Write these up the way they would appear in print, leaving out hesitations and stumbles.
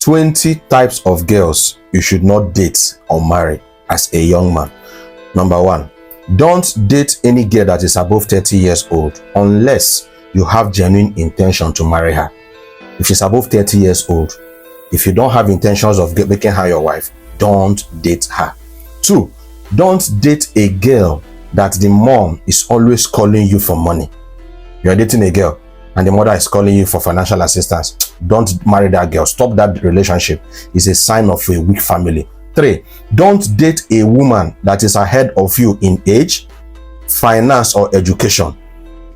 20 types of girls you should not date or marry as a young man. Number 1, don't date any girl that is above 30 years old unless you have genuine intention to marry her. If she's above 30 years old, if you don't have intentions of making her your wife, don't date her. 2, don't date a girl that the mom is always calling you for money. You're dating a girl and the mother is calling you for financial assistance. Don't marry that girl. Stop that relationship. It's a sign of a weak family. 3, don't date a woman that is ahead of you in age, finance, or education.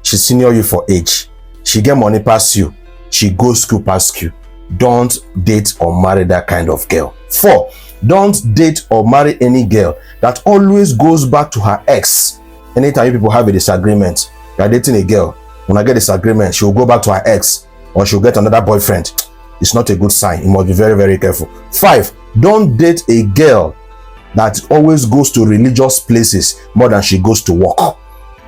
She senior you for age. She get money past you. She goes school past you. Don't date or marry that kind of girl. 4, don't date or marry any girl that always goes back to her ex. Anytime people have a disagreement, you're dating a girl, when I get disagreement, she'll go back to her ex or she'll get another boyfriend. It's not a good sign. You must be very, very careful. 5, don't date a girl that always goes to religious places more than she goes to work.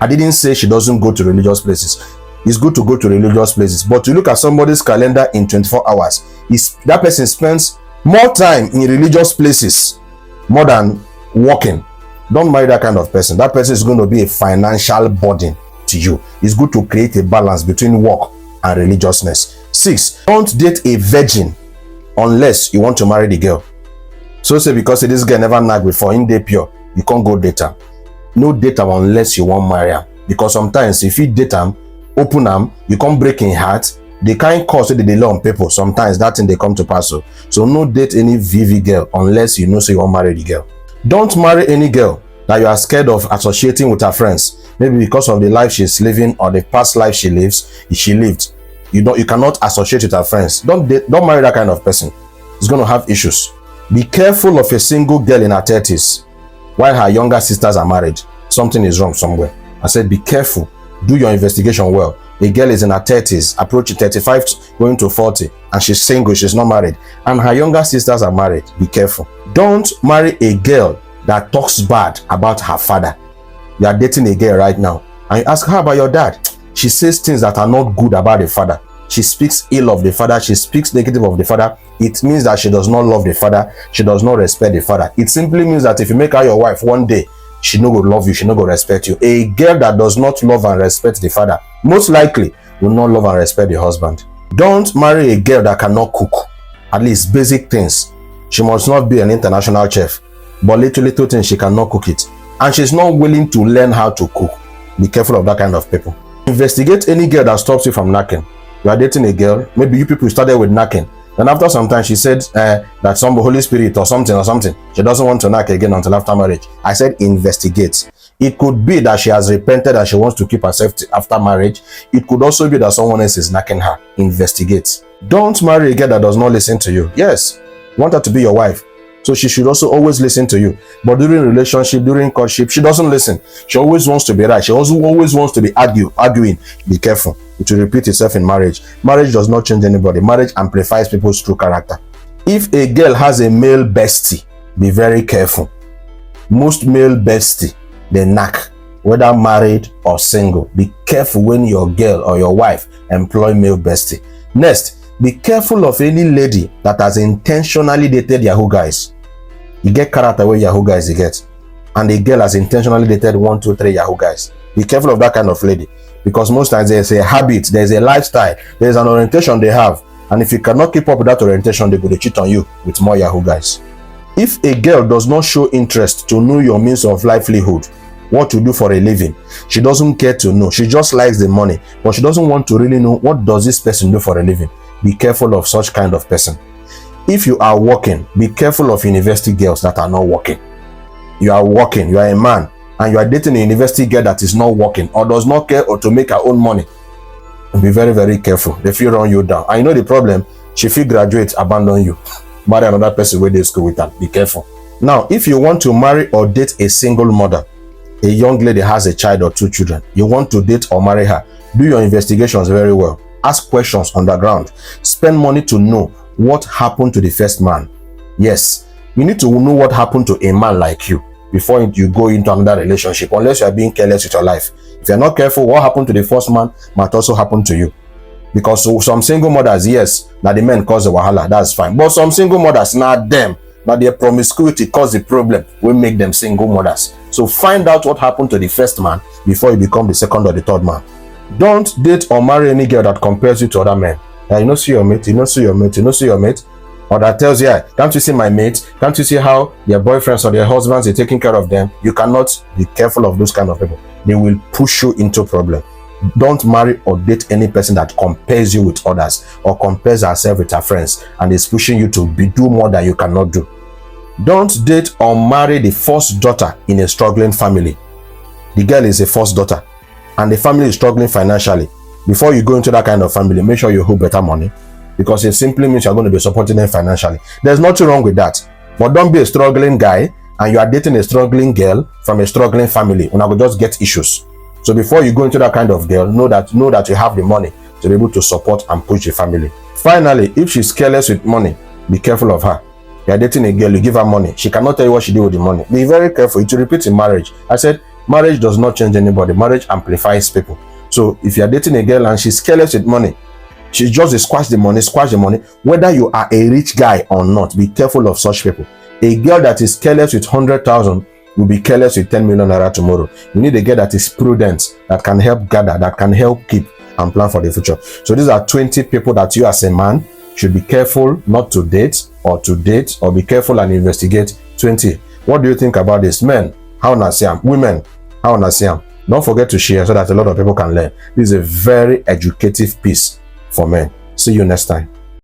I didn't say she doesn't go to religious places. It's good to go to religious places, but to look at somebody's calendar in 24 hours, that person spends more time in religious places more than working. Don't marry that kind of person. That person is going to be a financial burden to you. It's good to create a balance between work and religiousness. 6, don't date a virgin unless you want to marry the girl. So say because this girl never nagged before, in day pure, you can't go date her. No date her unless you want marry her. Because sometimes if you date them, open them, you can't break in heart. They can't cause it, they lay on people. Sometimes that thing they come to pass. So no date any VV girl unless you know so you want marry the girl. Don't marry any girl that you are scared of associating with her friends. Maybe because of the life she's living or the past life she lived. You cannot associate with her friends. Don't marry that kind of person. It's going to have issues. Be careful of a single girl in her 30s while her younger sisters are married. Something is wrong somewhere. I said be careful. Do your investigation well. A girl is in her 30s, approaching 35, going to 40, and she's single, she's not married, and her younger sisters are married. Be careful. Don't marry a girl that talks bad about her father. You are dating a girl right now, and you ask her about your dad. She says things that are not good about the father. She speaks ill of the father. She speaks negative of the father. It means that she does not love the father. She does not respect the father. It simply means that if you make her your wife one day, she no go love you, she no go respect you. A girl that does not love and respect the father most likely will not love and respect the husband. Don't marry a girl that cannot cook. At least basic things. She must not be an international chef, but little things she cannot cook it, and she's not willing to learn how to cook. Be careful of that kind of people. Investigate any girl that stops you from knacking. You are dating a girl, maybe you people started with knacking, then after some time she said that some Holy Spirit or something, she doesn't want to knack again until after marriage. I said investigate. It could be that she has repented and she wants to keep herself after marriage. It could also be that someone else is knacking her. Investigate. Don't marry a girl that does not listen to you. Yes, you want her to be your wife, so she should also always listen to you. But during relationship, during courtship, she doesn't listen. She always wants to be right. She also always wants to be arguing. Be careful. It will repeat itself in marriage. Marriage does not change anybody. Marriage amplifies people's true character. If a girl has a male bestie, be very careful. Most male bestie, they knack, whether married or single. Be careful when your girl or your wife employ male bestie. Next, be careful of any lady that has intentionally dated Yahoo guys. You get character where Yahoo guys you get. And the girl has intentionally dated 1, 2, 3 Yahoo guys. Be careful of that kind of lady. Because most times there's a habit, there's a lifestyle, there's an orientation they have. And if you cannot keep up with that orientation, they go to cheat on you with more Yahoo guys. If a girl does not show interest to know your means of livelihood, what you do for a living, she doesn't care to know. She just likes the money, but she doesn't want to really know what does this person do for a living. Be careful of such kind of person. If you are working, be careful of university girls that are not working. You are working, you are a man, and you are dating a university girl that is not working or does not care or to make her own money. And be very, very careful. They feel run you down. And you know the problem, she feel graduate, abandon you. Marry another person where they school with her. Be careful. Now, if you want to marry or date a single mother, a young lady has a child or 2 children, you want to date or marry her, do your investigations very well. Ask questions on the ground. Spend money to know what happened to the first man. Yes, you need to know what happened to a man like you before you go into another relationship, unless you are being careless with your life. If you're not careful, what happened to the first man might also happen to you. Because some single mothers, yes, now the men cause the wahala, that's fine. But some single mothers, not them. Now their promiscuity cause the problem. We make them single mothers. So find out what happened to the first man before you become the second or the third man. Don't date or marry any girl that compares you to other men. You don't see your mate, you don't see your mate, you don't see your mate. Or that tells you, can't you see my mate? Can't you see how their boyfriends or their husbands are taking care of them? You cannot be careful of those kind of people. They will push you into problem. Don't marry or date any person that compares you with others or compares herself with her friends and is pushing you to do more than you cannot do. Don't date or marry the first daughter in a struggling family. The girl is a first daughter and the family is struggling financially. Before you go into that kind of family, make sure you hold better money, because it simply means you're going to be supporting them financially. There's nothing wrong with that. But don't be a struggling guy and you are dating a struggling girl from a struggling family and I will just get issues. So before you go into that kind of girl, know that you have the money to be able to support and push the family. Finally, if she's careless with money, be careful of her. You are dating a girl, you give her money. She cannot tell you what she did with the money. Be very careful. It will repeat in marriage. I said, marriage does not change anybody. Marriage amplifies people. So if you are dating a girl and she's careless with money, she just squash the money, whether you are a rich guy or not, be careful of such people. A girl that is careless with 100,000 will be careless with 10 million naira tomorrow. You need a girl that is prudent, that can help gather, that can help keep and plan for the future. So these are 20 people that you as a man should be careful not to date or be careful and investigate. 20. What do you think about this? Men, how Nasiam? Women, how Nasiam? Don't forget to share so that a lot of people can learn. This is a very educative piece for men. See you next time.